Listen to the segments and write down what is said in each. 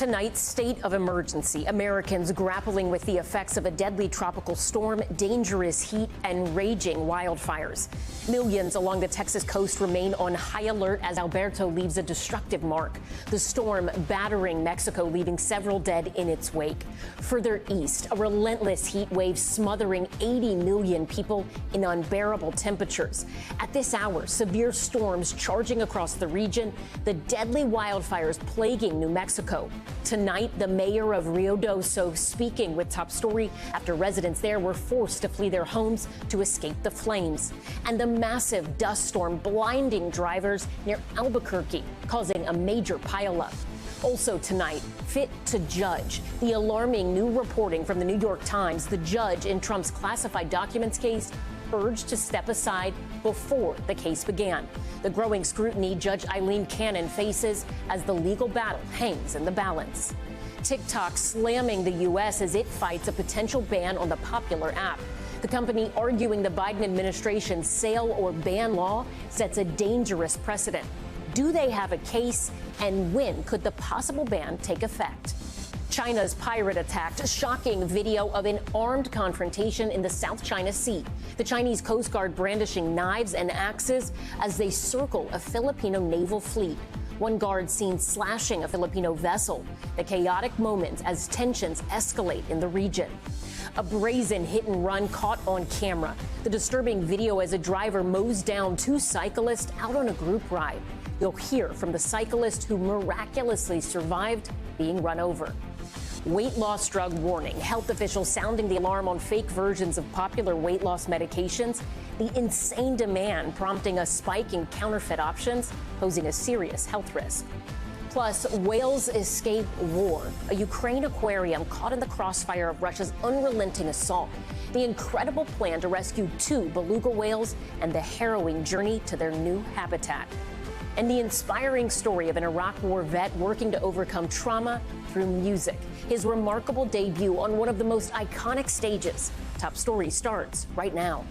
Tonight's state of emergency. Americans grappling with the effects of a deadly tropical storm, dangerous heat, and raging wildfires. Millions along the Texas coast remain on high alert as Alberto leaves a destructive mark. The storm battering Mexico, leaving several dead in its wake. Further east, a relentless heat wave smothering 80 million people in unbearable temperatures. At this hour, severe storms charging across the region, the deadly wildfires plaguing New Mexico. Tonight, the mayor of Ruidoso speaking with Top Story after residents there were forced to flee their homes to escape the flames. And the massive dust storm blinding drivers near Albuquerque, causing a major pileup. Also tonight, fit to judge. The alarming new reporting from the New York Times. The judge in Trump's classified documents case urged to step aside before the case began. The growing scrutiny Judge Eileen Cannon faces as the legal battle hangs in the balance. TikTok slamming the U.S. as it fights a potential ban on the popular app. The company arguing the Biden administration's sale or ban law sets a dangerous precedent. Do they have a case, and when could the possible ban take effect? China's pirate attacked, shocking video of an armed confrontation in the South China Sea. The Chinese Coast Guard brandishing knives and axes as they circle a Filipino naval fleet. One guard seen slashing a Filipino vessel. The chaotic moments as tensions escalate in the region. A brazen hit and run caught on camera. The disturbing video as a driver mows down two cyclists out on a group ride. You'll hear from the cyclist who miraculously survived being run over. Weight loss drug warning. Health officials sounding the alarm on fake versions of popular weight loss medications. The insane demand prompting a spike in counterfeit options, posing a serious health risk. Plus, whales escape war. A Ukraine aquarium caught in the crossfire of Russia's unrelenting assault. The incredible plan to rescue 2 beluga whales and the harrowing journey to their new habitat. And the inspiring story of an Iraq War vet working to overcome trauma through music. His remarkable debut on one of the most iconic stages. Top Story starts right now.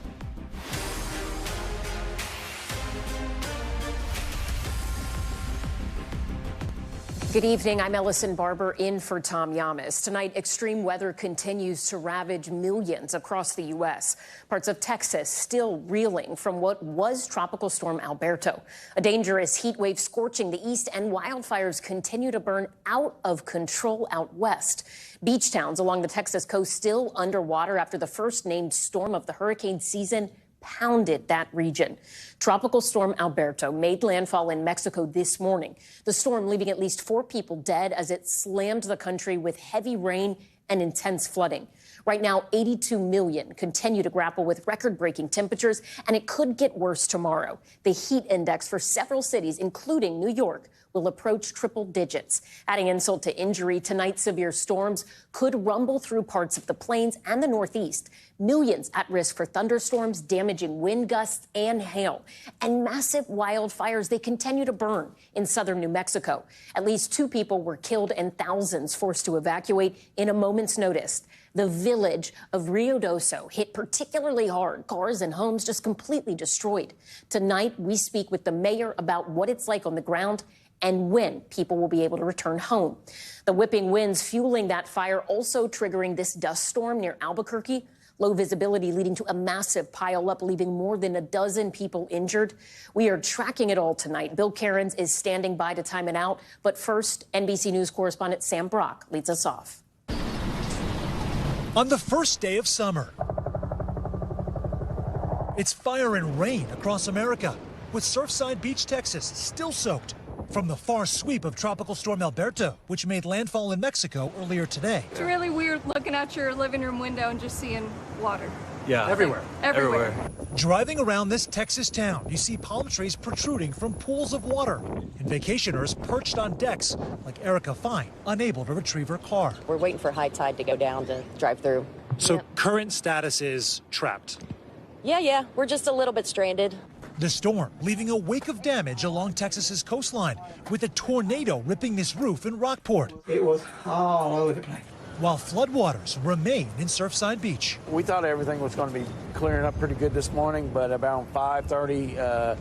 Good evening. I'm Ellison Barber in for Tom Llamas. Tonight, extreme weather continues to ravage millions across the U.S. Parts of Texas still reeling from what was Tropical Storm Alberto. A dangerous heat wave scorching the east, and wildfires continue to burn out of control out west. Beach towns along the Texas coast still underwater after the first named storm of the hurricane season pounded that region. Tropical Storm Alberto made landfall in Mexico this morning. The storm leaving at least 4 people dead as it slammed the country with heavy rain and intense flooding. Right now, 82 million continue to grapple with record-breaking temperatures, and it could get worse tomorrow. The heat index for several cities, including New York, will approach triple digits. Adding insult to injury, tonight's severe storms could rumble through parts of the plains and the Northeast. Millions at risk for thunderstorms, damaging wind gusts and hail. And massive wildfires, they continue to burn in southern New Mexico. At least 2 people were killed and thousands forced to evacuate in a moment's notice. The village of Ruidoso hit particularly hard. Cars and homes just completely destroyed. Tonight, we speak with the mayor about what it's like on the ground and when people will be able to return home. The whipping winds fueling that fire also triggering this dust storm near Albuquerque. Low visibility leading to a massive pileup, leaving more than a dozen people injured. We are tracking it all tonight. Bill Cairns is standing by to time it out. But first, NBC News correspondent Sam Brock leads us off. On the first day of summer, it's fire and rain across America, with Surfside Beach, Texas, still soaked from the far sweep of Tropical Storm Alberto, which made landfall in Mexico earlier today. It's really weird looking out your living room window and just seeing water. Yeah, everywhere. Driving around this Texas town, you see palm trees protruding from pools of water, and vacationers perched on decks like Erica Fine, unable to retrieve her car. We're waiting for high tide to go down to drive through. So current status is trapped. Yeah, we're just a little bit stranded. The storm leaving a wake of damage along Texas's coastline, with a tornado ripping this roof in Rockport. It was all over the place. While floodwaters remain in Surfside Beach. We thought everything was going to be clearing up pretty good this morning, but about 5:30,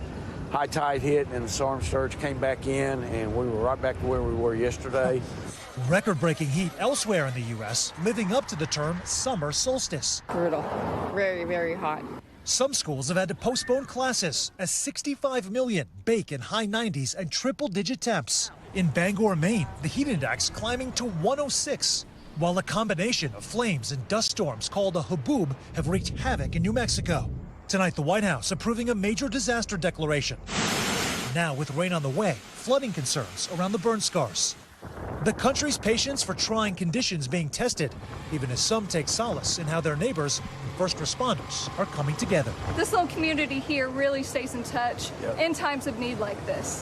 high tide hit and the storm surge came back in, and we were right back to where we were yesterday. Record-breaking heat elsewhere in the U.S., living up to the term summer solstice. Brutal. Very, very hot. Some schools have had to postpone classes as 65 million bake in high 90s and triple-digit temps. In Bangor, Maine, the heat index climbing to 106, while a combination of flames and dust storms called a haboob have wreaked havoc in New Mexico. Tonight, the White House approving a major disaster declaration. Now, with rain on the way, flooding concerns around the burn scars. The country's patience for trying conditions being tested, even as some take solace in how their neighbors and first responders are coming together. This little community here really stays in touch in times of need like this.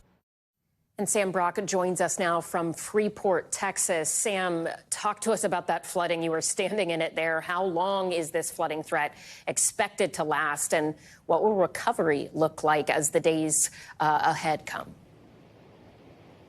And Sam Brock joins us now from Freeport, Texas. Sam, talk to us about that flooding. You were standing in it there. How long is this flooding threat expected to last, and what will recovery look like as the days ahead come?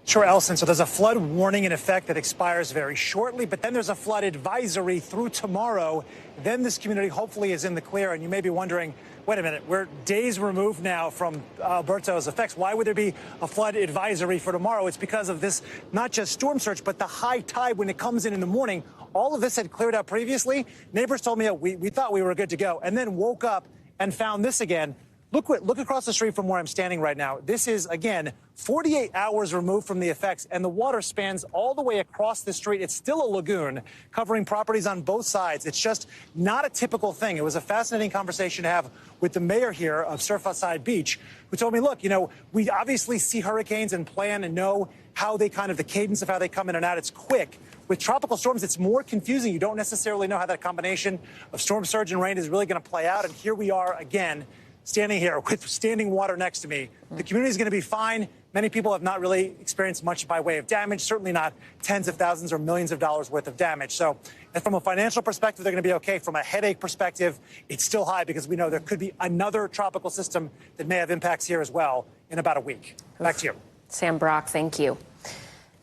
Sure, Elson. So there's a flood warning in effect that expires very shortly, but then there's a flood advisory through tomorrow. Then this community hopefully is in the clear. And you may be wondering, wait a minute, we're days removed now from Alberto's effects. Why would there be a flood advisory for tomorrow? It's because of this, not just storm surge, but the high tide when it comes in the morning. All of this had cleared out previously. Neighbors told me we thought we were good to go, and then woke up and found this again. Look across the street from where I'm standing right now. This is, again, 48 hours removed from the effects, and the water spans all the way across the street. It's still a lagoon covering properties on both sides. It's just not a typical thing. It was a fascinating conversation to have with the mayor here of Surfside Beach, who told me, look, you know, we obviously see hurricanes and plan and know how they the cadence of how they come in and out. It's quick. With tropical storms, it's more confusing. You don't necessarily know how that combination of storm surge and rain is really going to play out. And here we are again, standing here with standing water next to me. The community is going to be fine. Many people have not really experienced much by way of damage, certainly not tens of thousands or millions of dollars worth of damage. So and from a financial perspective, they're going to be okay. From a headache perspective, it's still high because we know there could be another tropical system that may have impacts here as well in about a week. Back to you. Sam Brock, thank you.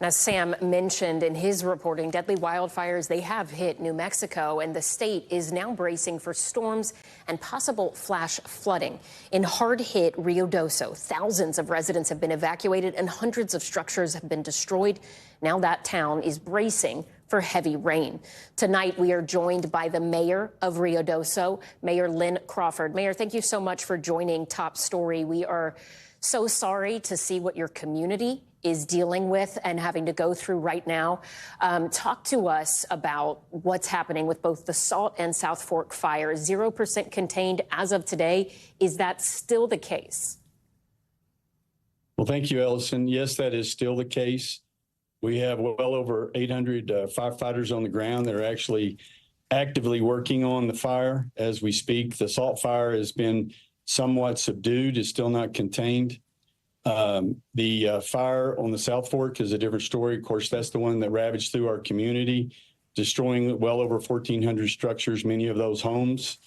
As Sam mentioned in his reporting, deadly wildfires, they have hit New Mexico, and the state is now bracing for storms and possible flash flooding. In hard-hit Rio Doso, thousands of residents have been evacuated and hundreds of structures have been destroyed. Now that town is bracing for heavy rain. Tonight, we are joined by the mayor of Rio Doso, Mayor Lynn Crawford. Mayor, thank you so much for joining Top Story. We are so sorry to see what your community is dealing with and having to go through right now. Talk to us about what's happening with both the Salt and South Fork fires. 0% contained as of today. Is that still the case? Well, thank you, Ellison. Yes, that is still the case. We have well over 800 firefighters on the ground that are actually actively working on the fire as we speak. The Salt fire has been somewhat subdued. It's still not contained. The fire on the South Fork is a different story. Of course, that's the one that ravaged through our community, destroying well over 1,400 structures, many of those homes.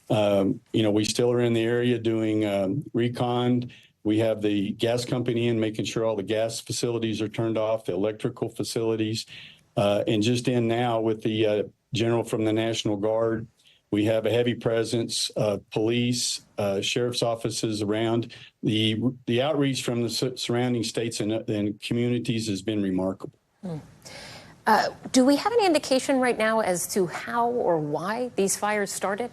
We still are in the area doing recon. We have the gas company in, making sure all the gas facilities are turned off, the electrical facilities, and just in now with the general from the National Guard. We have a heavy presence of police, sheriff's offices around. The outreach from the surrounding states and communities has been remarkable. Do we have any indication right now as to how or why these fires started?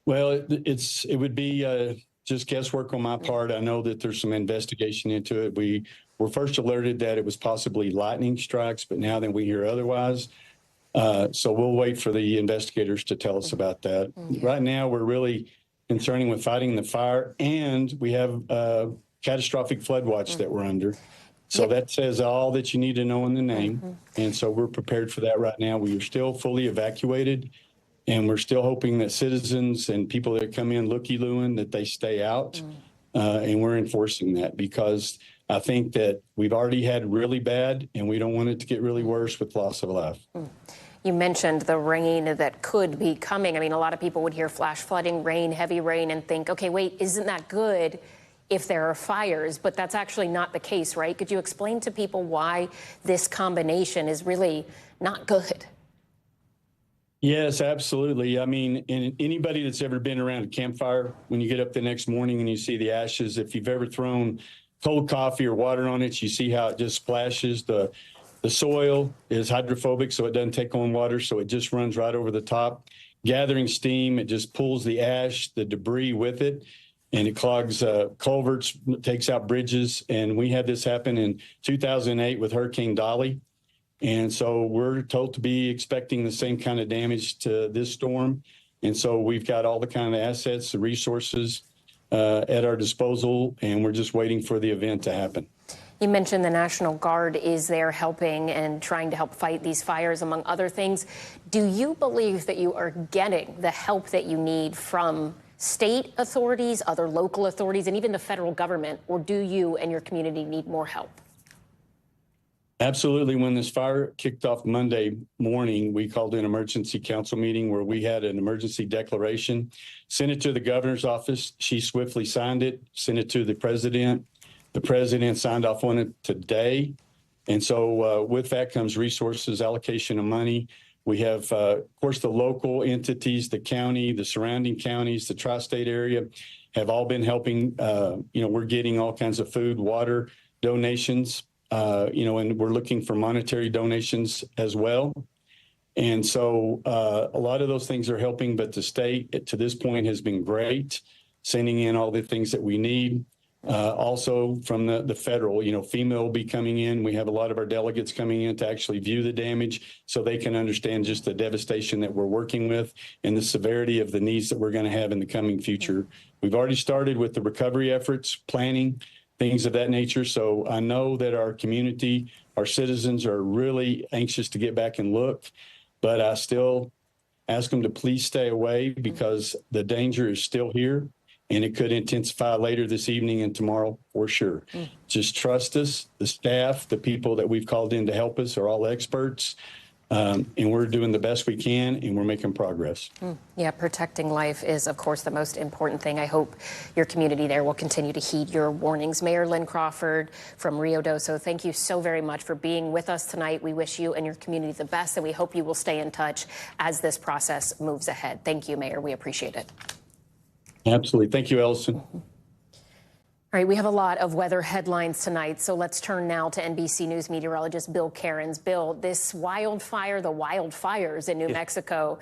Well, it would be just guesswork on my part. I know that there's some investigation into it. We were first alerted that it was possibly lightning strikes, but now that we hear otherwise. So we'll wait for the investigators to tell us about that. Right now, we're really concerning with fighting the fire, and we have a catastrophic flood watch that we're under. So that says all that you need to know in the name. And so we're prepared for that right now. We are still fully evacuated, and we're still hoping that citizens and people that come in looky-looing, that they stay out. And we're enforcing that because I think that we've already had really bad, and we don't want it to get really worse with loss of life. You mentioned the rain that could be coming. I mean, a lot of people would hear flash flooding, rain, heavy rain, and think, okay, wait, isn't that good if there are fires? But that's actually not the case, right? Could you explain to people why this combination is really not good? Yes, absolutely. I mean, and anybody that's ever been around a campfire, when you get up the next morning and you see the ashes, if you've ever thrown cold coffee or water on it, you see how it just splashes. The soil is hydrophobic, so it doesn't take on water, so it just runs right over the top. Gathering steam, it just pulls the ash, the debris with it, and it clogs culverts, takes out bridges. And we had this happen in 2008 with Hurricane Dolly. And so we're told to be expecting the same kind of damage to this storm. And so we've got all the kind of assets, the resources at our disposal, and we're just waiting for the event to happen. You mentioned the National Guard is there helping and trying to help fight these fires, among other things. Do you believe that you are getting the help that you need from state authorities, other local authorities, and even the federal government, or do you and your community need more help? Absolutely. When this fire kicked off Monday morning, we called an emergency council meeting where we had an emergency declaration, sent it to the governor's office. She swiftly signed it, sent it to the president. The president signed off on it today. And so with that comes resources, allocation of money. We have, of course, the local entities, the county, the surrounding counties, the tri-state area have all been helping. We're getting all kinds of food, water donations. And we're looking for monetary donations as well. And so a lot of those things are helping, but the state to this point has been great, sending in all the things that we need. Also from the federal, FEMA will be coming in. We have a lot of our delegates coming in to actually view the damage so they can understand just the devastation that we're working with and the severity of the needs that we're going to have in the coming future. We've already started with the recovery efforts, planning, things of that nature. So I know that our community, our citizens are really anxious to get back and look, but I still ask them to please stay away because the danger is still here and it could intensify later this evening and tomorrow for sure. Just trust us. The staff, the people that we've called in to help us are all experts. And we're doing the best we can, and we're making progress. Yeah, protecting life is, of course, the most important thing. I hope your community there will continue to heed your warnings. Mayor Lynn Crawford from Rio Doso, thank you so very much for being with us tonight. We wish you and your community the best, and we hope you will stay in touch as this process moves ahead. Thank you, Mayor. We appreciate it. Absolutely. Thank you, Ellison. All right, we have a lot of weather headlines tonight, so let's turn now to NBC News meteorologist Bill Cairns. Bill, this wildfire, the wildfires in New Mexico,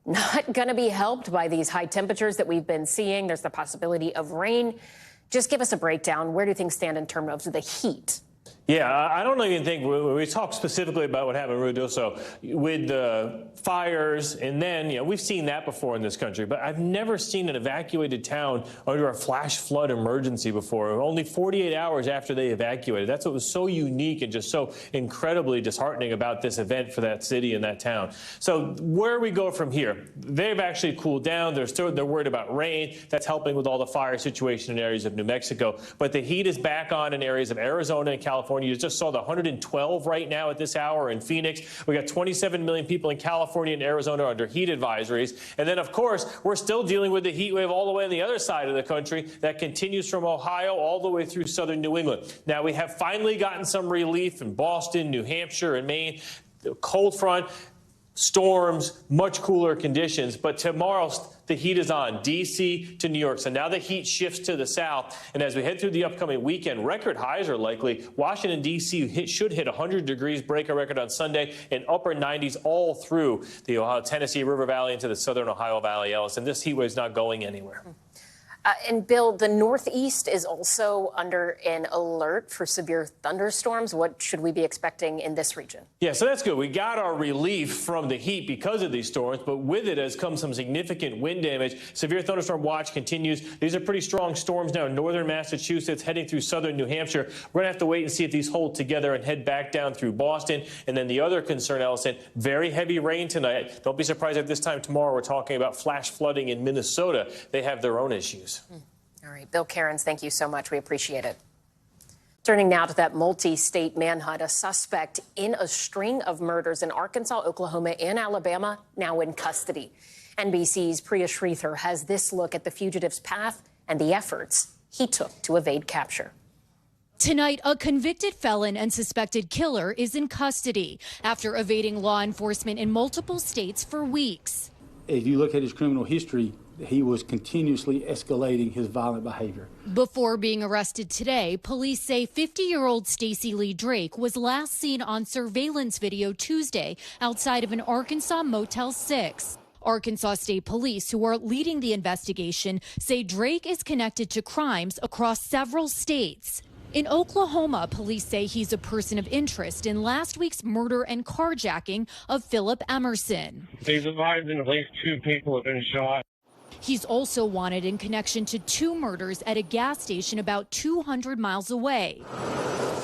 not going to be helped by these high temperatures that we've been seeing. There's the possibility of rain. Just give us a breakdown. Where do things stand in terms of the heat? Yeah, I don't even think when we talk specifically about what happened in Rio Doso with the fires, and then, we've seen that before in this country, but I've never seen an evacuated town under a flash flood emergency before, only 48 hours after they evacuated. That's what was so unique and just so incredibly disheartening about this event for that city and that town. So where we go from here, they've actually cooled down. They're worried about rain. That's helping with all the fire situation in areas of New Mexico. But the heat is back on in areas of Arizona and California. You just saw the 112 right now at this hour in Phoenix. We got 27 million people in California and Arizona under heat advisories. And then, of course, we're still dealing with the heat wave all the way on the other side of the country that continues from Ohio all the way through southern New England. Now, we have finally gotten some relief in Boston, New Hampshire, and Maine. The cold front, storms, much cooler conditions. But tomorrow, the heat is on, D.C. to New York. So now the heat shifts to the south. And as we head through the upcoming weekend, record highs are likely. Washington, D.C. should hit 100 degrees, break a record on Sunday, and upper 90s all through the Ohio, Tennessee River Valley into the southern Ohio Valley, Ellison. This heat wave is not going anywhere. And Bill, the Northeast is also under an alert for severe thunderstorms. What should we be expecting in this region? Yeah, so that's good. We got our relief from the heat because of these storms, but with it has come some significant wind damage. Severe thunderstorm watch continues. These are pretty strong storms now in northern Massachusetts, heading through southern New Hampshire. We're going to have to wait and see if these hold together and head back down through Boston. And then the other concern, Ellison, very heavy rain tonight. Don't be surprised if this time tomorrow we're talking about flash flooding in Minnesota. They have their own issues. All right, Bill Cairns, thank you so much. We appreciate it. Turning now to that multi-state manhunt, a suspect in a string of murders in Arkansas, Oklahoma, and Alabama now in custody. NBC's Priya Sridhar has this look at the fugitive's path and the efforts he took to evade capture. Tonight, a convicted felon and suspected killer is in custody after evading law enforcement in multiple states for weeks. If you look at his criminal history, he was continuously escalating his violent behavior. Before being arrested today, police say 50-year-old Stacey Lee Drake was last seen on surveillance video Tuesday outside of an Arkansas Motel 6. Arkansas State Police, who are leading the investigation, say Drake is connected to crimes across several states. In Oklahoma, police say he's a person of interest in last week's murder and carjacking of Philip Emerson. They've advised at least 2 people have been shot. He's also wanted in connection to 2 murders at a gas station about 200 miles away.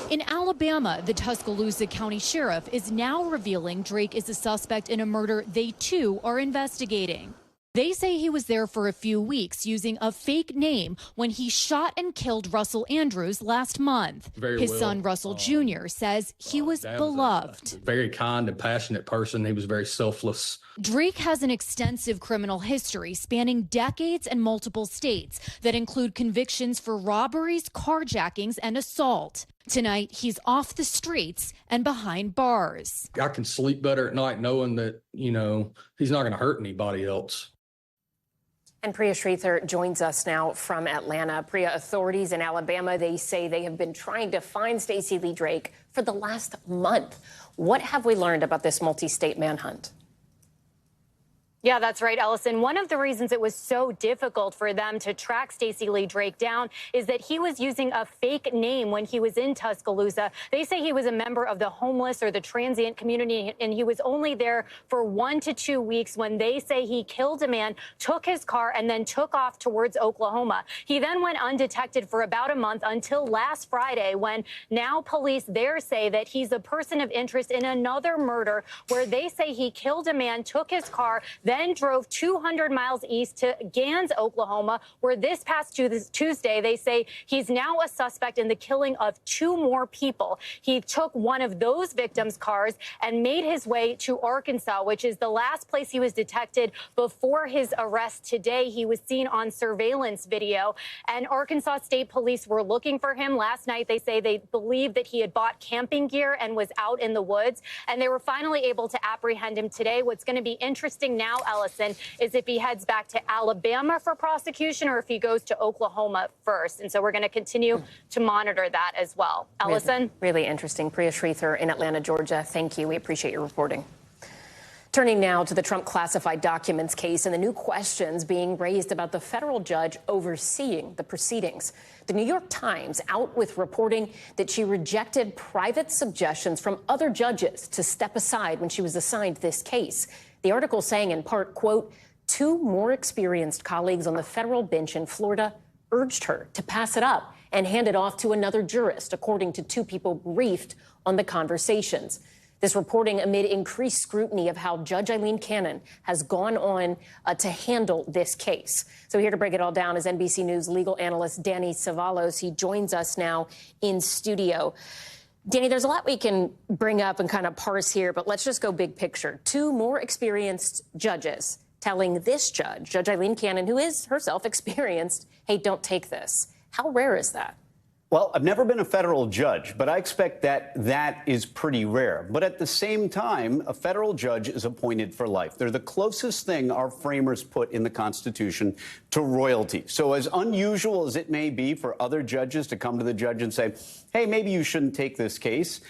In Alabama, the Tuscaloosa County Sheriff is now revealing Drake is a suspect in a murder they too are investigating. They say he was there for a few weeks using a fake name when he shot and killed Russell Andrews last month. His son, Russell Jr., says he was beloved. A very kind and passionate person. He was very selfless. Drake has an extensive criminal history spanning decades and multiple states that include convictions for robberies, carjackings, and assault. Tonight, he's off the streets and behind bars. I can sleep better at night knowing that, he's not going to hurt anybody else. And Priya Sridhar joins us now from Atlanta. Priya, authorities in Alabama, they say they have been trying to find Stacey Lee Drake for the last month. What have we learned about this multi-state manhunt? Yeah, that's right, Ellison. One of the reasons it was so difficult for them to track Stacey Lee Drake down is that he was using a fake name when he was in Tuscaloosa. They say he was a member of the homeless or the transient community, and he was only there for 1 to 2 weeks when they say he killed a man, took his car, and then took off towards Oklahoma. He then went undetected for about a month until last Friday, when now police there say that he's a person of interest in another murder where they say he killed a man, took his car, then drove 200 miles east to Gans, Oklahoma, where this past Tuesday, they say he's now a suspect in the killing of 2 more people. He took one of those victims' cars and made his way to Arkansas, which is the last place he was detected before his arrest today. He was seen on surveillance video, and Arkansas State Police were looking for him last night. They say they believe that he had bought camping gear and was out in the woods, and they were finally able to apprehend him today. What's going to be interesting now, Ellison, is if he heads back to Alabama for prosecution or if he goes to Oklahoma first. And so we're going to continue to monitor that as well. Ellison? Really interesting. Priya Sridhar in Atlanta, Georgia. Thank you. We appreciate your reporting. Turning now to the Trump classified documents case and the new questions being raised about the federal judge overseeing the proceedings. The New York Times out with reporting that she rejected private suggestions from other judges to step aside when she was assigned this case. The article saying in part, quote, 2 more experienced colleagues on the federal bench in Florida urged her to pass it up and hand it off to another jurist, according to 2 people briefed on the conversations. This reporting amid increased scrutiny of how Judge Eileen Cannon has gone on to handle this case. So here to break it all down is NBC News legal analyst Danny Savalos. He joins us now in studio. Danny, there's a lot we can bring up and kind of parse here, but let's just go big picture. 2 more experienced judges telling this judge, Judge Eileen Cannon, who is herself experienced, hey, don't take this. How rare is that? Well, I've never been a federal judge, but I expect that is pretty rare. But at the same time, a federal judge is appointed for life. They're the closest thing our framers put in the Constitution to royalty. So as unusual as it may be for other judges to come to the judge and say, hey, maybe you shouldn't take this case,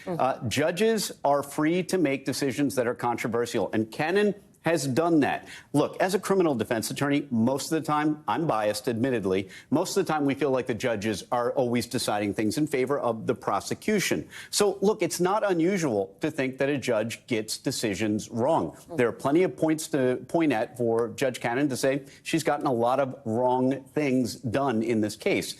judges are free to make decisions that are controversial. And Cannon has done that. Look, as a criminal defense attorney, most of the time, I'm biased, admittedly, most of the time we feel like the judges are always deciding things in favor of the prosecution. So, look, it's not unusual to think that a judge gets decisions wrong. There are plenty of points to point at for Judge Cannon to say she's gotten a lot of wrong things done in this case.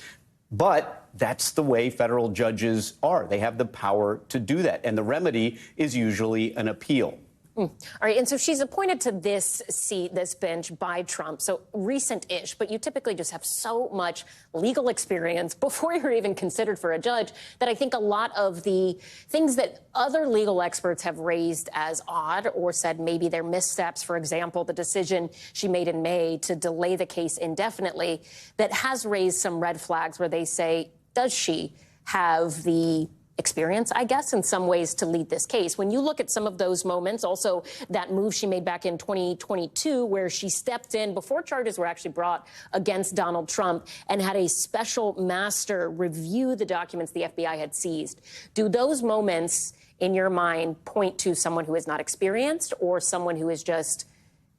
But that's the way federal judges are. They have the power to do that. And the remedy is usually an appeal. All right. And so she's appointed to this seat, this bench by Trump. So recent-ish, but you typically just have so much legal experience before you're even considered for a judge that I think a lot of the things that other legal experts have raised as odd or said maybe they're missteps, for example, the decision she made in May to delay the case indefinitely, that has raised some red flags where they say, does she have the experience, I guess, in some ways to lead this case. When you look at some of those moments, also that move she made back in 2022, where she stepped in before charges were actually brought against Donald Trump and had a special master review the documents the FBI had seized. Do those moments, in your mind, point to someone who is not experienced or someone who is just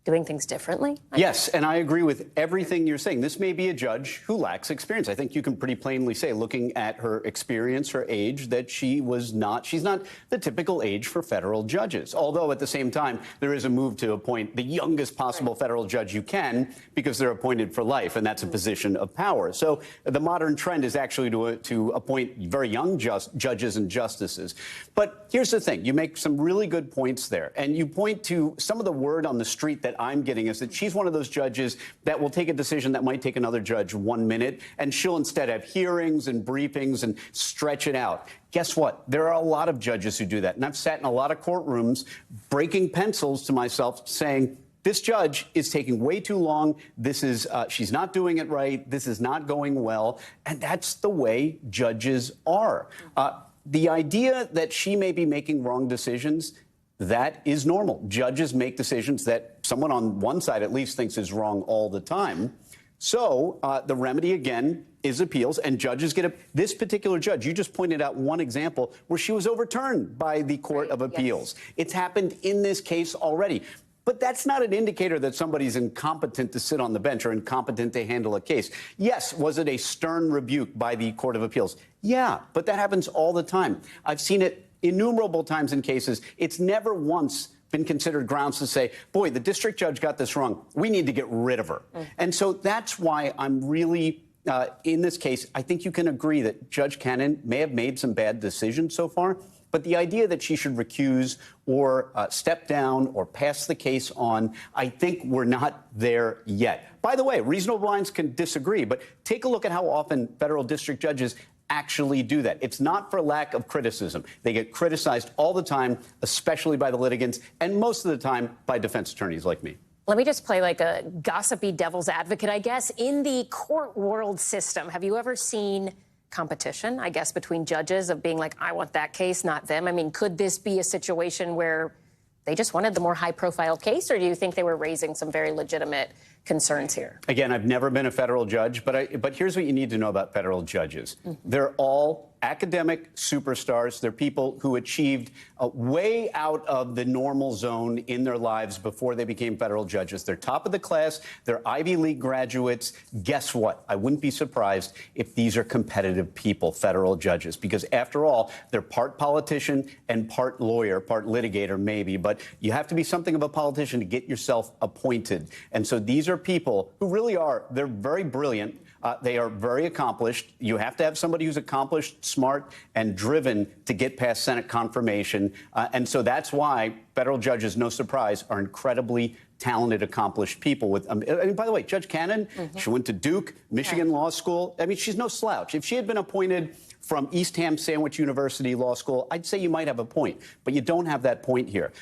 doing things differently? Yes, and I agree with everything you're saying. This may be a judge who lacks experience. I think you can pretty plainly say, looking at her experience, her age, that she's not the typical age for federal judges. Although at the same time, there is a move to appoint the youngest possible federal judge you can, because they're appointed for life, and that's a position of power. So the modern trend is actually to appoint very young judges and justices. But here's the thing. You make some really good points there, and you point to some of the word on the street that I'm getting is that she's one of those judges that will take a decision that might take another judge 1 minute, and she'll instead have hearings and briefings and stretch it out. Guess what? There are a lot of judges who do that. And I've sat in a lot of courtrooms breaking pencils to myself saying, this judge is taking way too long. This is she's not doing it right. This is not going well. And that's the way judges are. The idea that she may be making wrong decisions, that is normal. Judges make decisions that someone on one side at least thinks is wrong all the time. So the remedy, again, is appeals, and judges get this particular judge, you just pointed out one example where she was overturned by the Court of Appeals. Yes. It's happened in this case already. But that's not an indicator that somebody's incompetent to sit on the bench or incompetent to handle a case. Yes, was it a stern rebuke by the Court of Appeals? Yeah, but that happens all the time. I've seen it innumerable times in cases. It's never once been considered grounds to say, boy, the district judge got this wrong. We need to get rid of her. And so that's why I'm really, in this case, I think you can agree that Judge Cannon may have made some bad decisions so far, but the idea that she should recuse or step down or pass the case on, I think we're not there yet. By the way, reasonable minds can disagree, but take a look at how often federal district judges actually do that. It's not for lack of criticism. They get criticized all the time, especially by the litigants, and most of the time by defense attorneys like me. Let me just play like a gossipy devil's advocate, I guess. In the court world system, have you ever seen competition, I guess, between judges of being like, I want that case, not them? I mean, could this be a situation where they just wanted the more high-profile case, or do you think they were raising some very legitimate concerns here? Again, I've never been a federal judge, but here's what you need to know about federal judges. They're all academic superstars. They're people who achieved way out of the normal zone in their lives before they became federal judges. They're top of the class. They're Ivy League graduates. Guess what? I wouldn't be surprised if these are competitive people, federal judges, because after all, they're part politician and part lawyer, part litigator maybe, but you have to be something of a politician to get yourself appointed. And so these are people who really are, they're very brilliant. They are very accomplished. You have to have somebody who's accomplished, smart, and driven to get past Senate confirmation. And so that's why federal judges, no surprise, are incredibly talented, accomplished people. And by the way, Judge Cannon, she went to Duke, Michigan Law School. I mean, she's no slouch. If she had been appointed from East Ham Sandwich University Law School, I'd say you might have a point. But you don't have that point here.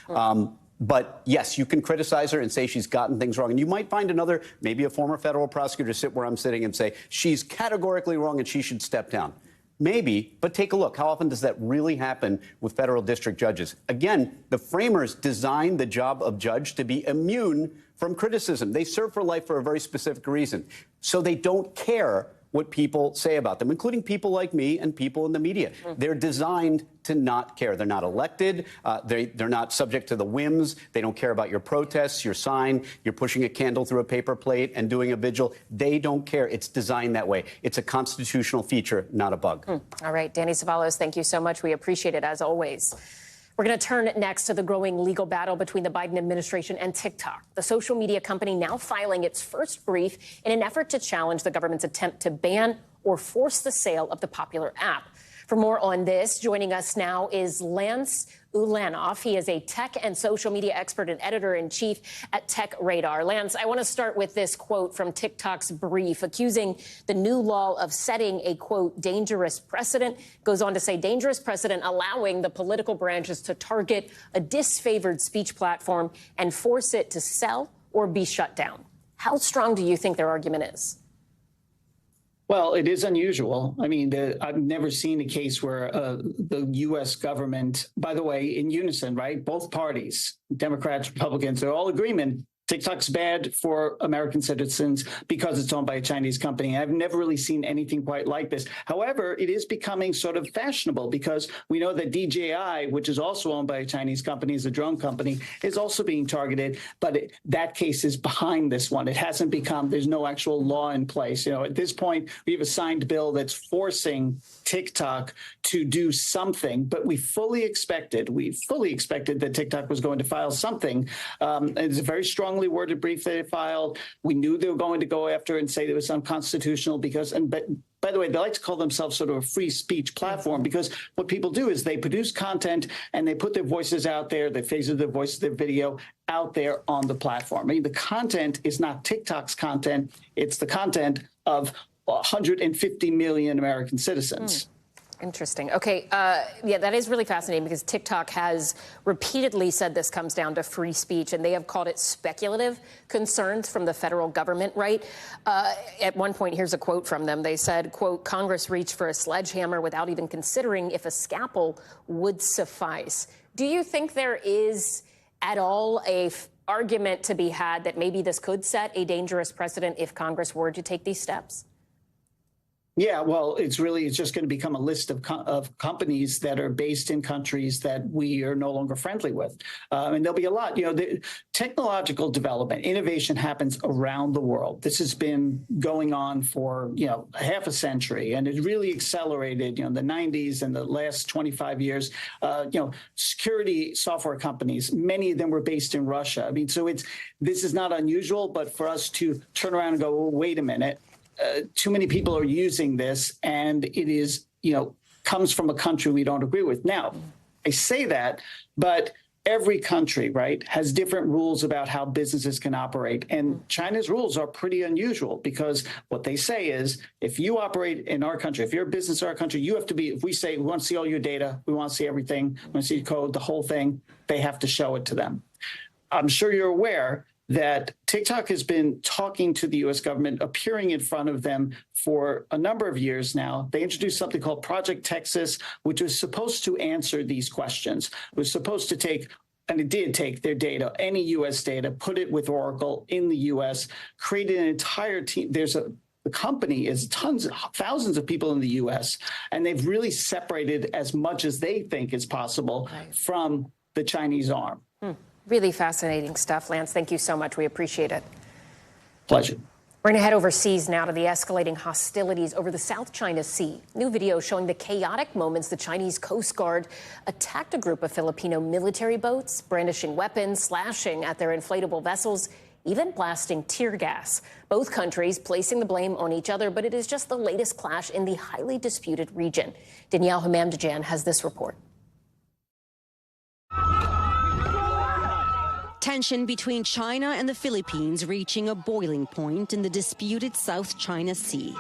But yes, you can criticize her and say she's gotten things wrong. And you might find another, maybe a former federal prosecutor, sit where I'm sitting and say she's categorically wrong and she should step down. Maybe, but take a look. How often does that really happen with federal district judges? Again, the framers designed the job of judge to be immune from criticism. They serve for life for a very specific reason. So they don't care what people say about them, including people like me and people in the media. They're designed to not care. They're not elected. They're not subject to the whims. They don't care about your protests, your sign, you're pushing a candle through a paper plate and doing a vigil. They don't care. It's designed that way. It's a constitutional feature, not a bug. All right, Danny Ceballos, thank you so much. We appreciate it, as always. We're going to turn next to the growing legal battle between the Biden administration and TikTok, the social media company now filing its first brief in an effort to challenge the government's attempt to ban or force the sale of the popular app. For more on this, joining us now is Lance Ulanoff. He is a tech and social media expert and editor-in-chief at Tech Radar. Lance, I want to start with this quote from TikTok's brief, accusing the new law of setting a, quote, dangerous precedent. Goes on to say dangerous precedent allowing the political branches to target a disfavored speech platform and force it to sell or be shut down. How strong do you think their argument is? Well, it is unusual. I mean, I've never seen a case where the U.S. government, by the way, in unison, right? Both parties, Democrats, Republicans, they're all agreement. TikTok's bad for American citizens because it's owned by a Chinese company. I've never really seen anything quite like this. However, it is becoming sort of fashionable because we know that DJI, which is also owned by a Chinese company, is a drone company, is also being targeted. But that case is behind this one. It hasn't become, there's no actual law in place. You know, at this point, we have a signed bill that's forcing TikTok to do something, but we fully expected that TikTok was going to file something. It's a very strongly worded brief that they filed. We knew they were going to go after and say it was unconstitutional because, but by the way, they like to call themselves sort of a free speech platform because what people do is they produce content and they put their voices out there, their faces, their voices, their video out there on the platform. I mean, the content is not TikTok's content. It's the content of 150 million American citizens. Interesting. Okay. Yeah, that is really fascinating because TikTok has repeatedly said this comes down to free speech, and they have called it speculative concerns from the federal government, right? At one point, here's a quote from them. They said, quote, Congress reached for a sledgehammer without even considering if a scalpel would suffice. Do you think there is at all a argument to be had that maybe this could set a dangerous precedent if Congress were to take these steps? Yeah, well, it's just going to become a list of companies that are based in countries that we are no longer friendly with. And there'll be a lot, the technological development, innovation happens around the world. This has been going on for, half a century, and it really accelerated, in the 90s and the last 25 years. Security software companies, many of them were based in Russia. I mean, so this is not unusual, but for us to turn around and go, well, wait a minute. Too many people are using this, and it is, comes from a country we don't agree with. Now, I say that, but every country, right, has different rules about how businesses can operate. And China's rules are pretty unusual because what they say is if you operate in our country, if you're a business in our country, you have to be, if we say we want to see all your data, we want to see everything, we want to see your code, the whole thing, they have to show it to them. I'm sure you're aware that TikTok has been talking to the U.S. government, appearing in front of them for a number of years now. They introduced something called Project Texas, which was supposed to answer these questions. It was supposed to take, and it did take their data, any U.S. data, put it with Oracle in the U.S., created an entire team. The company is thousands of people in the U.S., and they've really separated as much as they think is possible from the Chinese arm. Really fascinating stuff, Lance. Thank you so much. We appreciate it. Pleasure. We're going to head overseas now to the escalating hostilities over the South China Sea. New video showing the chaotic moments the Chinese Coast Guard attacked a group of Filipino military boats, brandishing weapons, slashing at their inflatable vessels, even blasting tear gas. Both countries placing the blame on each other, but it is just the latest clash in the highly disputed region. Danielle Hamamdajan has this report. Tension between China and the Philippines reaching a boiling point in the disputed South China Sea.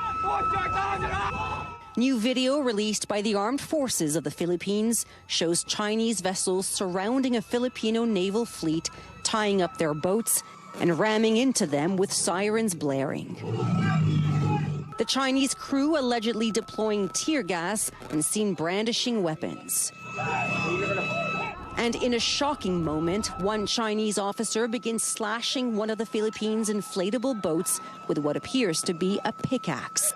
New video released by the armed forces of the Philippines shows Chinese vessels surrounding a Filipino naval fleet, tying up their boats and ramming into them with sirens blaring. The Chinese crew allegedly deploying tear gas and seen brandishing weapons. And in a shocking moment, one Chinese officer begins slashing one of the Philippines' inflatable boats with what appears to be a pickaxe.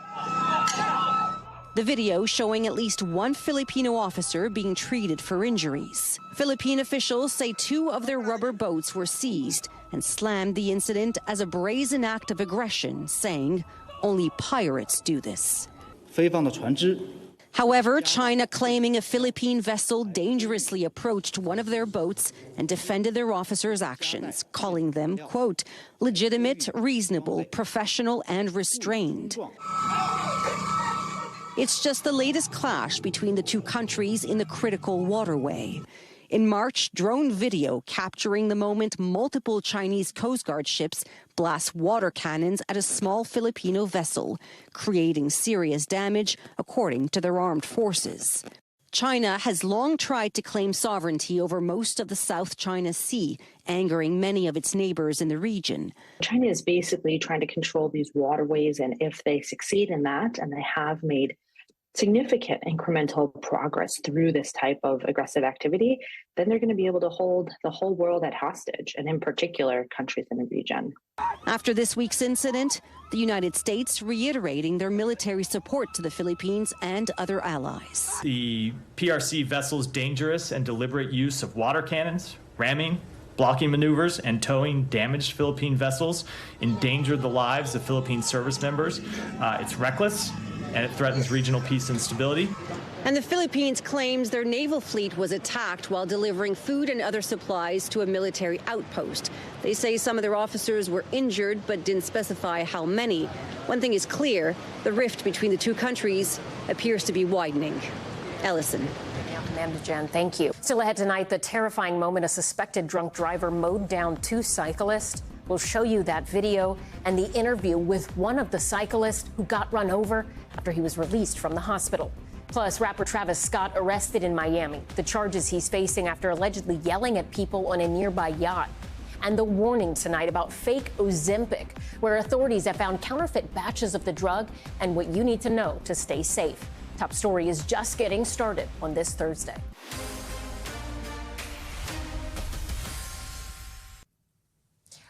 The video showing at least one Filipino officer being treated for injuries. Philippine officials say 2 of their rubber boats were seized and slammed the incident as a brazen act of aggression, saying, "Only pirates do this." However, China claiming a Philippine vessel dangerously approached one of their boats and defended their officers' actions, calling them, quote, legitimate, reasonable, professional, and restrained. It's just the latest clash between the 2 countries in the critical waterway. In March, drone video capturing the moment multiple Chinese Coast Guard ships blast water cannons at a small Filipino vessel, creating serious damage, according to their armed forces. China has long tried to claim sovereignty over most of the South China Sea, angering many of its neighbors in the region. China is basically trying to control these waterways, and if they succeed in that, and they have made significant incremental progress through this type of aggressive activity, then they're going to be able to hold the whole world at hostage, and in particular, countries in the region. After this week's incident, the United States reiterating their military support to the Philippines and other allies. The PRC vessel's dangerous and deliberate use of water cannons, ramming, blocking maneuvers, and towing damaged Philippine vessels endangered the lives of Philippine service members. It's reckless, and it threatens regional peace and stability. And the Philippines claims their naval fleet was attacked while delivering food and other supplies to a military outpost. They say some of their officers were injured, but didn't specify how many. One thing is clear, the rift between the two countries appears to be widening. Ellison. Amanda Jen, thank you. Still ahead tonight, the terrifying moment a suspected drunk driver mowed down two cyclists. We'll show you that video and the interview with one of the cyclists who got run over after he was released from the hospital. Plus, rapper Travis Scott arrested in Miami. The charges he's facing after allegedly yelling at people on a nearby yacht. And the warning tonight about fake Ozempic, where authorities have found counterfeit batches of the drug and what you need to know to stay safe. Top story is just getting started on this Thursday.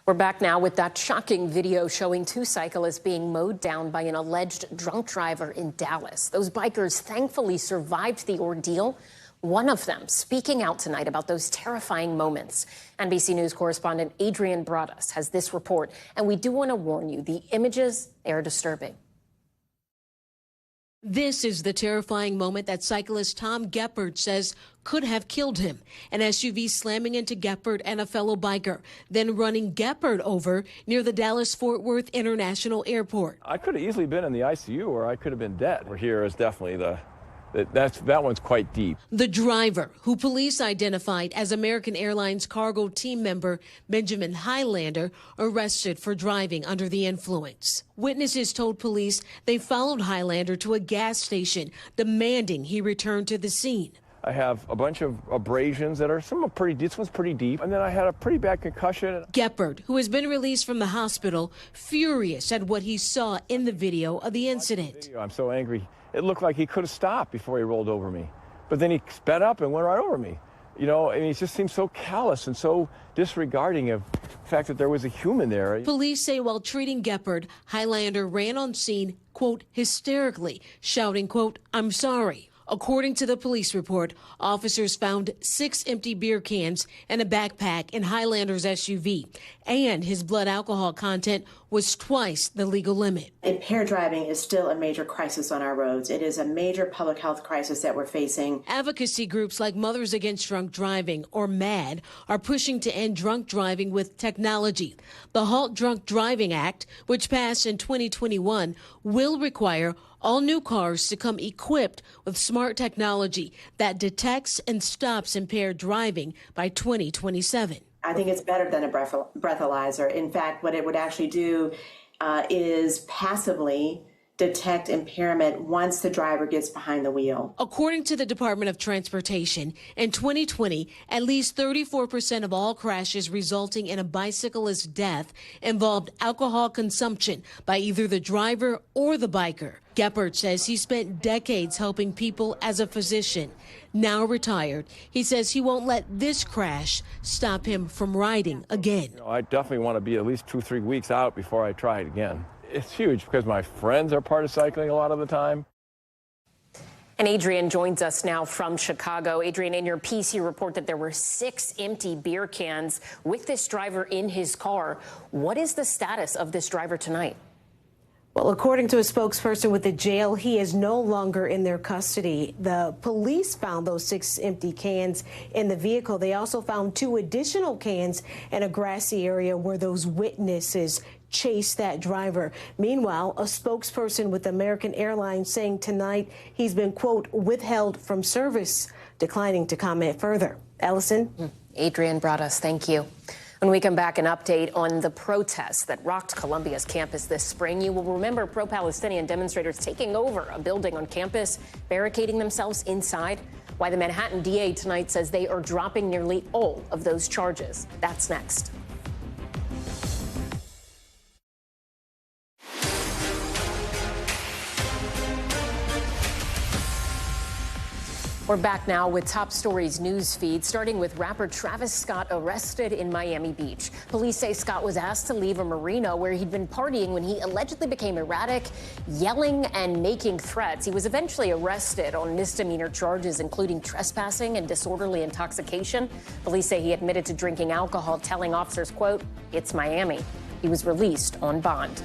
We're back now with that shocking video showing two cyclists being mowed down by an alleged drunk driver in Dallas. Those bikers thankfully survived the ordeal. One of them speaking out tonight about those terrifying moments. NBC News correspondent Adrian Broaddus has this report, and we do want to warn you, the images, they are disturbing. This is the terrifying moment that cyclist Tom Geppert says could have killed him. An SUV slamming into Geppert and a fellow biker, then running Geppert over near the Dallas-Fort Worth International Airport. I could have easily been in the ICU, or I could have been dead. We're here is definitely that one's quite deep. The driver, who police identified as American Airlines cargo team member Benjamin Highlander, arrested for driving under the influence. Witnesses told police they followed Highlander to a gas station, demanding he return to the scene. I have a bunch of abrasions that are some are pretty deep. This one's pretty deep. And then I had a pretty bad concussion. Geppert, who has been released from the hospital, furious at what he saw in the video of the incident. I'm so angry. It looked like he could have stopped before he rolled over me. But then he sped up and went right over me. You know, and he just seemed so callous and so disregarding of the fact that there was a human there. Police say while treating Geppert, Highlander ran on scene, quote, hysterically, shouting, quote, "I'm sorry." According to the police report, officers found 6 empty beer cans and a backpack in Highlander's SUV, and his blood alcohol content was twice the legal limit. Impaired driving is still a major crisis on our roads. It is a major public health crisis that we're facing. Advocacy groups like Mothers Against Drunk Driving, or MAD, are pushing to end drunk driving with technology. The Halt Drunk Driving Act, which passed in 2021, will require all new cars to come equipped with smart technology that detects and stops impaired driving by 2027. I think it's better than a breathalyzer. In fact, what it would actually do is passively detect impairment once the driver gets behind the wheel. According to the Department of Transportation, in 2020, at least 34% of all crashes resulting in a bicyclist's death involved alcohol consumption by either the driver or the biker. Geppert says he spent decades helping people as a physician. Now retired, he says he won't let this crash stop him from riding again. I definitely want to be at least 2-3 weeks out before I try it again. It's huge because my friends are part of cycling a lot of the time. And Adrian joins us now from Chicago. Adrian, in your piece, you report that there were 6 empty beer cans with this driver in his car. What is the status of this driver tonight? Well, according to a spokesperson with the jail, he is no longer in their custody. The police found those 6 empty cans in the vehicle. They also found 2 additional cans in a grassy area where those witnesses chased that driver. Meanwhile, a spokesperson with American Airlines saying tonight he's been, quote, withheld from service, declining to comment further. Ellison? Adrian Broaddus, thank you. When we come back, an update on the protests that rocked Columbia's campus this spring. You will remember pro-Palestinian demonstrators taking over a building on campus, barricading themselves inside. Why the Manhattan DA tonight says they are dropping nearly all of those charges. That's next. We're back now with Top Stories news feed, starting with rapper Travis Scott arrested in Miami Beach. Police say Scott was asked to leave a marina where he'd been partying when he allegedly became erratic, yelling and making threats. He was eventually arrested on misdemeanor charges, including trespassing and disorderly intoxication. Police say he admitted to drinking alcohol, telling officers, quote, "It's Miami." He was released on bond.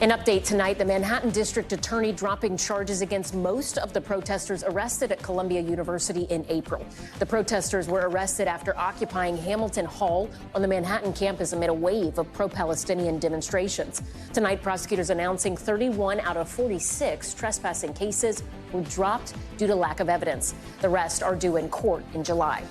An update tonight, the Manhattan District Attorney dropping charges against most of the protesters arrested at Columbia University in April. The protesters were arrested after occupying Hamilton Hall on the Manhattan campus amid a wave of pro-Palestinian demonstrations. Tonight, prosecutors announcing 31 out of 46 trespassing cases were dropped due to lack of evidence. The rest are due in court in July.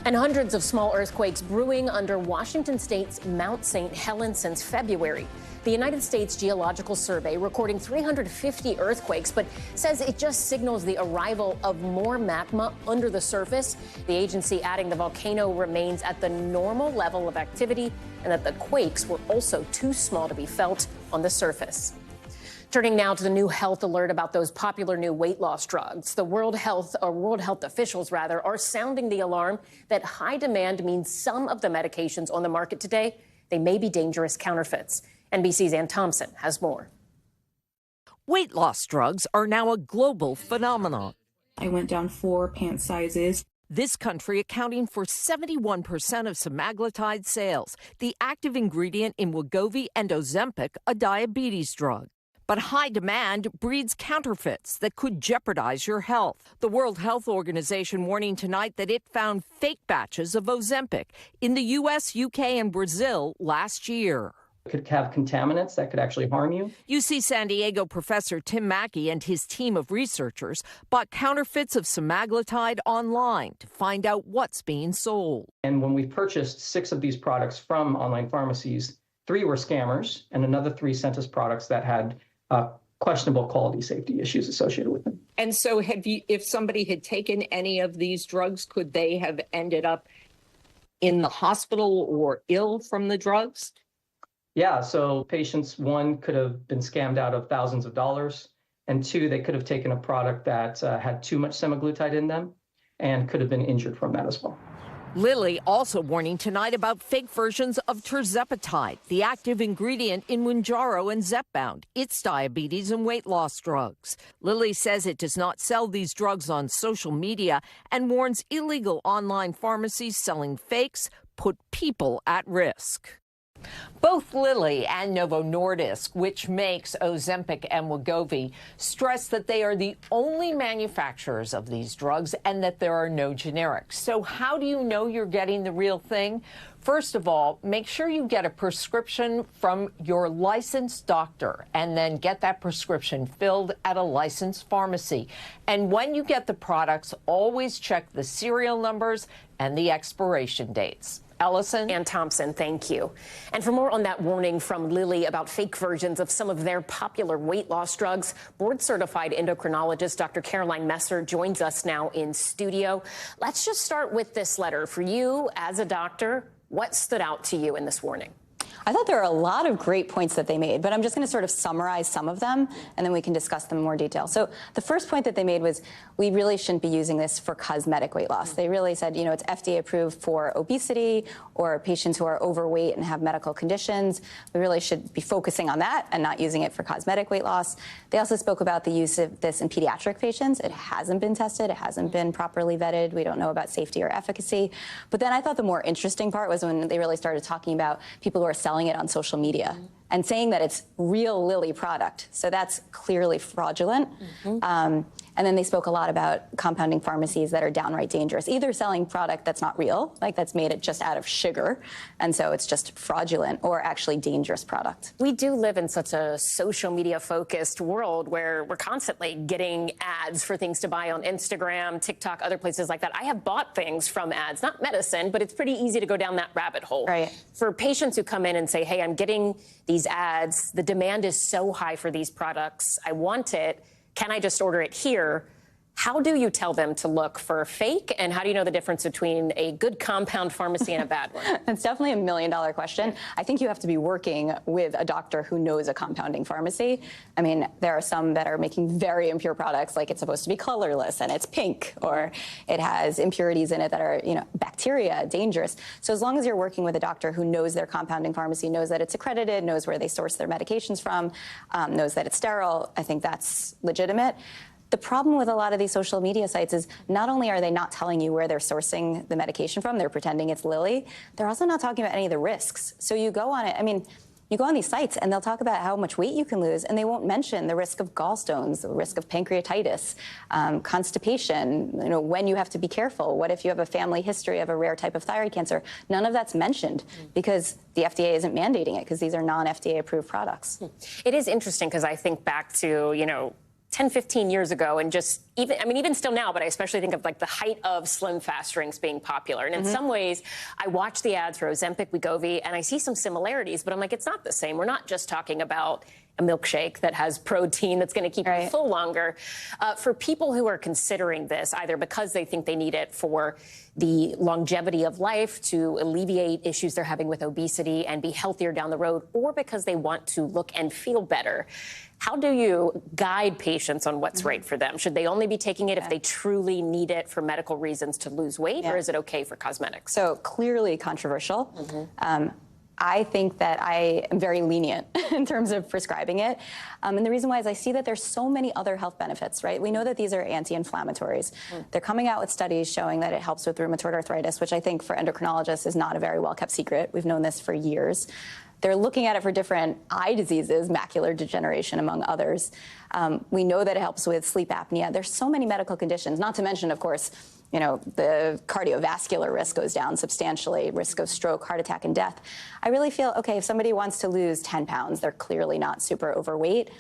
And hundreds of small earthquakes brewing under Washington state's Mount St. Helens since February. The United States Geological Survey recording 350 earthquakes, but says it just signals the arrival of more magma under the surface. The agency adding the volcano remains at the normal level of activity and that the quakes were also too small to be felt on the surface. Turning now to the new health alert about those popular new weight loss drugs. The World Health officials are sounding the alarm that high demand means some of the medications on the market today, they may be dangerous counterfeits. NBC's Ann Thompson has more. Weight loss drugs are now a global phenomenon. I went down 4 pant sizes. This country accounting for 71% of semaglutide sales, the active ingredient in Wegovy and Ozempic, a diabetes drug. But high demand breeds counterfeits that could jeopardize your health. The World Health Organization warning tonight that it found fake batches of Ozempic in the U.S., UK, and Brazil last year. Could have contaminants that could actually harm you. UC San Diego professor Tim Mackey and his team of researchers bought counterfeits of semaglutide online to find out what's being sold. And when we purchased 6 of these products from online pharmacies, 3 were scammers and another 3 sent us products that had questionable quality safety issues associated with them. And so if somebody had taken any of these drugs, could they have ended up in the hospital or ill from the drugs? Yeah, so patients, 1, could have been scammed out of thousands of dollars, and 2, they could have taken a product that had too much semaglutide in them and could have been injured from that as well. Lilly also warning tonight about fake versions of tirzepatide, the active ingredient in Mounjaro and Zepbound, its diabetes and weight loss drugs. Lilly says it does not sell these drugs on social media and warns illegal online pharmacies selling fakes put people at risk. Both Lilly and Novo Nordisk, which makes Ozempic and Wegovy, stress that they are the only manufacturers of these drugs and that there are no generics. So how do you know you're getting the real thing? First of all, make sure you get a prescription from your licensed doctor and then get that prescription filled at a licensed pharmacy. And when you get the products, always check the serial numbers and the expiration dates. Ellison? Ann Thompson, thank you. And for more on that warning from Lilly about fake versions of some of their popular weight loss drugs, board-certified endocrinologist Dr. Caroline Messer joins us now in studio. Let's just start with this letter. For you, as a doctor, what stood out to you in this warning? I thought there are a lot of great points that they made, but I'm just going to sort of summarize some of them, and then we can discuss them in more detail. So the first point that they made was we really shouldn't be using this for cosmetic weight loss. They really said, you know, it's FDA approved for obesity or patients who are overweight and have medical conditions. We really should be focusing on that and not using it for cosmetic weight loss. They also spoke about the use of this in pediatric patients. It hasn't been tested. It hasn't been properly vetted. We don't know about safety or efficacy. But then I thought the more interesting part was when they really started talking about people who are selling it on social media and saying that it's real Lilly product. So that's clearly fraudulent. And then they spoke a lot about compounding pharmacies that are downright dangerous, either selling product that's not real, like that's made it just out of sugar, and so it's just fraudulent, or actually dangerous product. We do live in such a social media focused world where we're constantly getting ads for things to buy on Instagram, TikTok, other places like that. I have bought things from ads, not medicine, but it's pretty easy to go down that rabbit hole. Right. For patients who come in and say, hey, I'm getting these ads, the demand is so high for these products, I want it, can I just order it here? How do you tell them to look for fake, and how do you know the difference between a good compound pharmacy and a bad one? That's definitely $1 million question. I think you have to be working with a doctor who knows a compounding pharmacy. I mean, there are some that are making very impure products, like it's supposed to be colorless and it's pink, or it has impurities in it that are, bacteria, dangerous. So as long as you're working with a doctor who knows their compounding pharmacy, knows that it's accredited, knows where they source their medications from, knows that it's sterile, I think that's legitimate. The problem with a lot of these social media sites is not only are they not telling you where they're sourcing the medication from, they're pretending it's Lilly, they're also not talking about any of the risks. So you go on it, you go on these sites and they'll talk about how much weight you can lose, and they won't mention the risk of gallstones, the risk of pancreatitis, constipation, when you have to be careful. What if you have a family history of a rare type of thyroid cancer? None of that's mentioned because the FDA isn't mandating it, because these are non-FDA approved products. It is interesting because I think back to, 10, 15 years ago, and just even still now, but I especially think of like the height of slim fast drinks being popular. And in some ways, I watch the ads for Ozempic, Wegovy, and I see some similarities, but I'm like, it's not the same. We're not just talking about a milkshake that has protein that's going to keep you full longer. For people who are considering this, either because they think they need it for the longevity of life, to alleviate issues they're having with obesity and be healthier down the road, or because they want to look and feel better, how do you guide patients on what's right for them? Should they only be taking it if they truly need it for medical reasons to lose weight, or is it okay for cosmetics? So clearly controversial. I think that I am very lenient in terms of prescribing it. And the reason why is I see that there's so many other health benefits, right? We know that these are anti-inflammatories. They're coming out with studies showing that it helps with rheumatoid arthritis, which I think for endocrinologists is not a very well-kept secret. We've known this for years. They're looking at it for different eye diseases, macular degeneration, among others. We know that it helps with sleep apnea. There's so many medical conditions, not to mention, of course, the cardiovascular risk goes down substantially, risk of stroke, heart attack, and death. I really feel, okay, if somebody wants to lose 10 pounds, they're clearly not super overweight.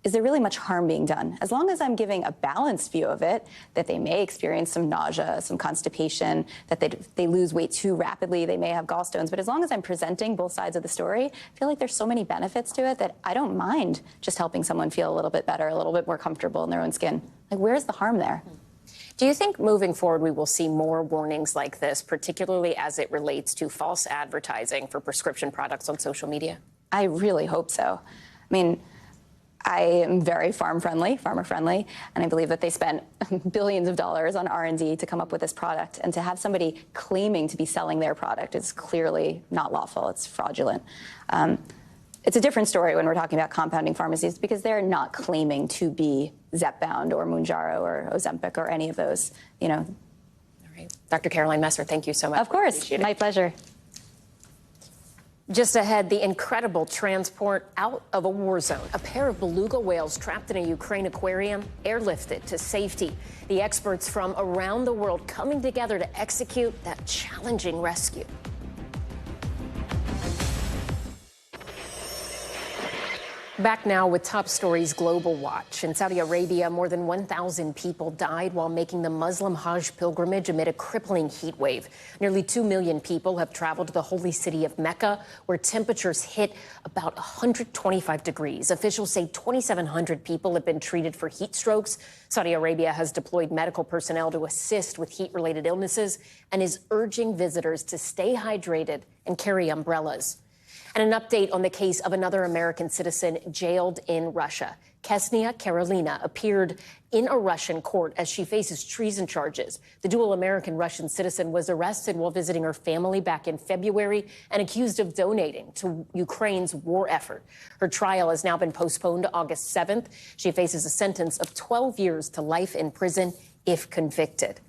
Is there really much harm being done? As long as I'm giving a balanced view of it, that they may experience some nausea, some constipation, that they lose weight too rapidly, they may have gallstones, but as long as I'm presenting both sides of the story, I feel like there's so many benefits to it that I don't mind just helping someone feel a little bit better, a little bit more comfortable in their own skin. Like, where's the harm there? Do you think moving forward we will see more warnings like this, particularly as it relates to false advertising for prescription products on social media? I really hope so. I am very farmer-friendly, and I believe that they spent billions of dollars on R&D to come up with this product. And to have somebody claiming to be selling their product is clearly not lawful. It's fraudulent. It's a different story when we're talking about compounding pharmacies, because they're not claiming to be Zepbound or Mounjaro or Ozempic or any of those, All right. Dr. Caroline Messer, thank you so much. Of course. My pleasure. Just ahead, the incredible transport out of a war zone. A pair of beluga whales trapped in a Ukraine aquarium airlifted to safety. The experts from around the world coming together to execute that challenging rescue. Back now with Top Stories Global Watch. In Saudi Arabia, more than 1,000 people died while making the Muslim Hajj pilgrimage amid a crippling heat wave. Nearly 2 million people have traveled to the holy city of Mecca, where temperatures hit about 125 degrees. Officials say 2,700 people have been treated for heat strokes. Saudi Arabia has deployed medical personnel to assist with heat-related illnesses and is urging visitors to stay hydrated and carry umbrellas. And an update on the case of another American citizen jailed in Russia. Ksenia Karolina appeared in a Russian court as she faces treason charges. The dual American-Russian citizen was arrested while visiting her family back in February and accused of donating to Ukraine's war effort. Her trial has now been postponed to August 7th. She faces a sentence of 12 years to life in prison if convicted.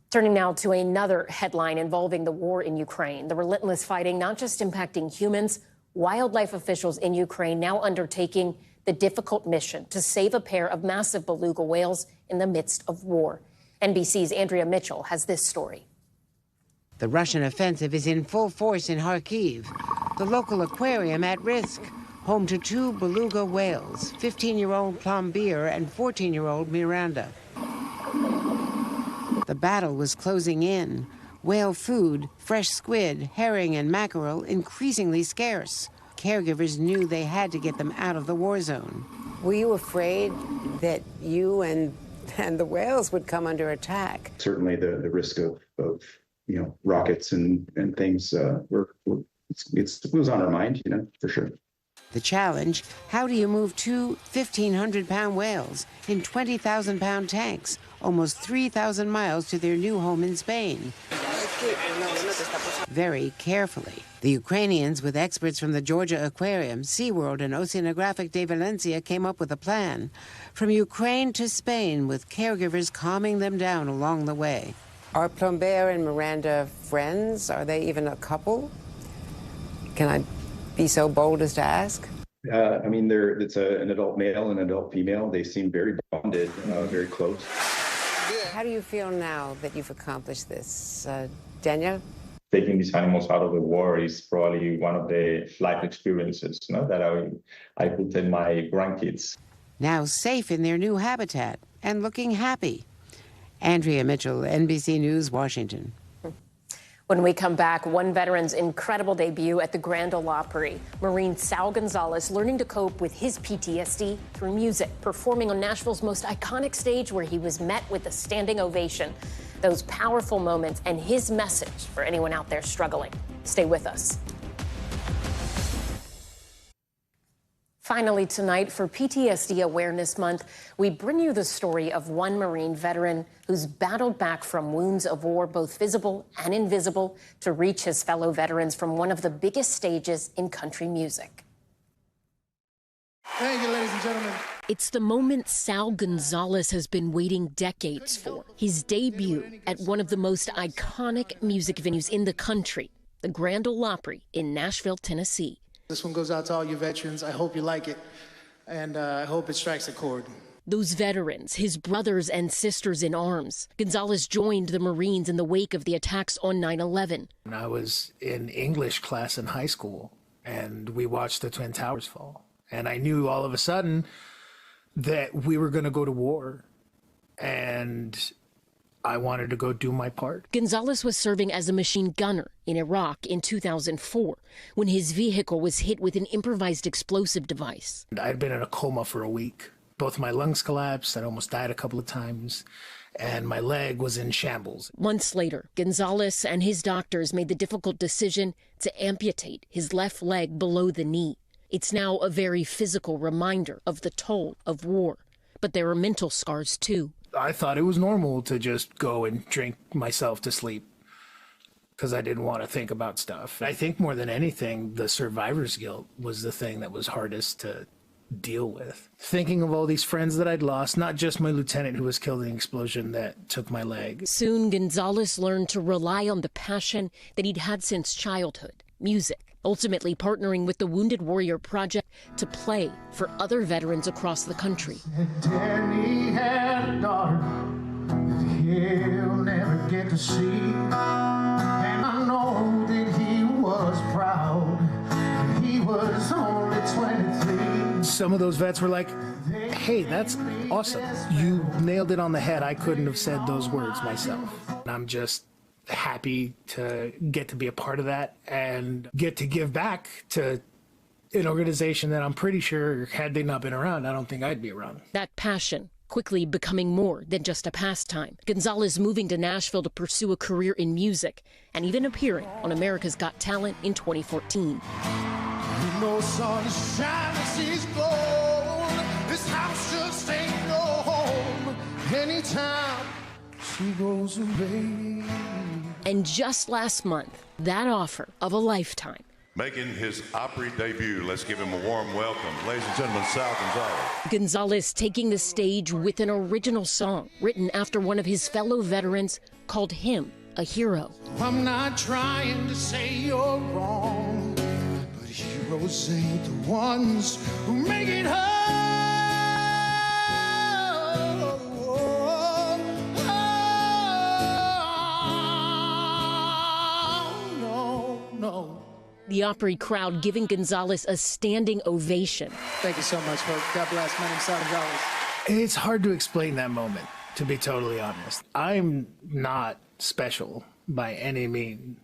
Turning now to another headline involving the war in Ukraine. The relentless fighting not just impacting humans, wildlife officials in Ukraine now undertaking the difficult mission to save a pair of massive beluga whales in the midst of war. NBC's Andrea Mitchell has this story. The Russian offensive is in full force in Kharkiv, the local aquarium at risk, home to 2 beluga whales, 15-year-old Plombier and 14-year-old Miranda. The battle was closing in. Whale food, fresh squid, herring, and mackerel increasingly scarce. Caregivers knew they had to get them out of the war zone. Were you afraid that you and and the whales would come under attack. Certainly the risk of rockets and things it was on our mind, for sure. The challenge, how do you move two 1,500-pound whales in 20,000-pound tanks, almost 3,000 miles to their new home in Spain? Very carefully. The Ukrainians, with experts from the Georgia Aquarium, SeaWorld, and Oceanographic de Valencia, came up with a plan. From Ukraine to Spain, with caregivers calming them down along the way. Are Plomber and Miranda friends? Are they even a couple? Can I be so bold as to ask? It's an adult male and an adult female. They seem very bonded, very close. How do you feel now that you've accomplished this? Daniel? Taking these animals out of the war is probably one of the life experiences that I put in my grandkids. Now safe in their new habitat and looking happy. Andrea Mitchell, NBC News, Washington. When we come back, one veteran's incredible debut at the Grand Ole Opry. Marine Sal Gonzalez learning to cope with his PTSD through music, performing on Nashville's most iconic stage where he was met with a standing ovation. Those powerful moments and his message for anyone out there struggling. Stay with us. Finally tonight, for PTSD Awareness Month, we bring you the story of one Marine veteran who's battled back from wounds of war, both visible and invisible, to reach his fellow veterans from one of the biggest stages in country music. Thank you, ladies and gentlemen. It's the moment Sal Gonzalez has been waiting decades for. His debut at one of the most iconic music venues in the country, the Grand Ole Opry in Nashville, Tennessee. This one goes out to all you veterans. I hope you like it, and I hope it strikes a chord. Those veterans, his brothers and sisters in arms. Gonzalez joined the Marines in the wake of the attacks on 9/11. I was in English class in high school, and we watched the Twin Towers fall. And I knew all of a sudden that we were going to go to war, and I wanted to go do my part. Gonzalez was serving as a machine gunner in Iraq in 2004 when his vehicle was hit with an improvised explosive device. I'd been in a coma for a week. Both my lungs collapsed. I almost died a couple of times, and my leg was in shambles. Months later, Gonzalez and his doctors made the difficult decision to amputate his left leg below the knee. It's now a very physical reminder of the toll of war, but there are mental scars too. I thought it was normal to just go and drink myself to sleep because I didn't want to think about stuff. I think more than anything, the survivor's guilt was the thing that was hardest to deal with. Thinking of all these friends that I'd lost, not just my lieutenant who was killed in the explosion that took my leg. Soon, Gonzalez learned to rely on the passion that he'd had since childhood, music, ultimately partnering with the Wounded Warrior Project to play for other veterans across the country. Danny had a daughter that he'll never get to see, and I know that he was proud that he was only 23. Some of those vets were like, hey, that's awesome. You nailed it on the head. I couldn't have said those words myself. And I'm just happy to get to be a part of that and get to give back to an organization that I'm pretty sure, had they not been around, I don't think I'd be around. That passion quickly becoming more than just a pastime. Gonzalez moving to Nashville to pursue a career in music and even appearing on America's Got Talent in 2014. No sun shines, it's gold. This house just ain't no home. Anytime she goes away. And just last month, that offer of a lifetime. Making his Opry debut, let's give him a warm welcome. Ladies and gentlemen, Sal Gonzalez. Gonzalez taking the stage with an original song written after one of his fellow veterans called him a hero. I'm not trying to say you're wrong, but heroes ain't the ones who make it home. No. The Opry crowd giving Gonzalez a standing ovation. Thank you so much, folks. God bless. My name's Sal Gonzalez. It's hard to explain that moment, to be totally honest. I'm not special by any means.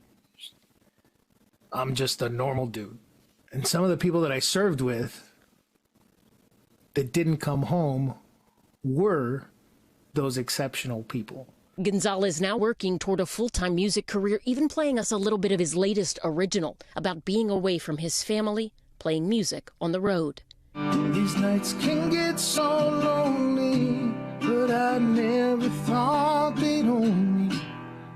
I'm just a normal dude. And some of the people that I served with that didn't come home were those exceptional people. Gonzalez now working toward a full-time music career, even playing us a little bit of his latest original about being away from his family, playing music on the road. These nights can get so lonely, but I never thought they'd own me.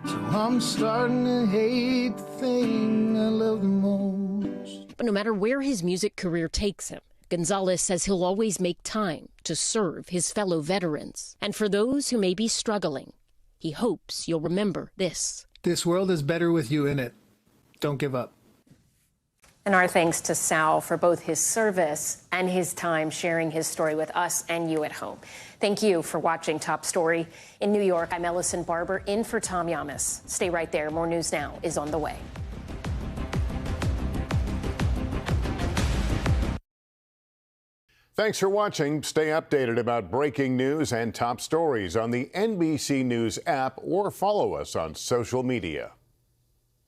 So I'm starting to hate the thing I love the most. But no matter where his music career takes him, Gonzalez says he'll always make time to serve his fellow veterans. And for those who may be struggling, he hopes you'll remember this. This world is better with you in it. Don't give up. And our thanks to Sal for both his service and his time sharing his story with us and you at home. Thank you for watching Top Story. In New York, I'm Ellison Barber, in for Tom Llamas. Stay right there. More news now is on the way. Thanks for watching. Stay updated about breaking news and top stories on the NBC News app or follow us on social media.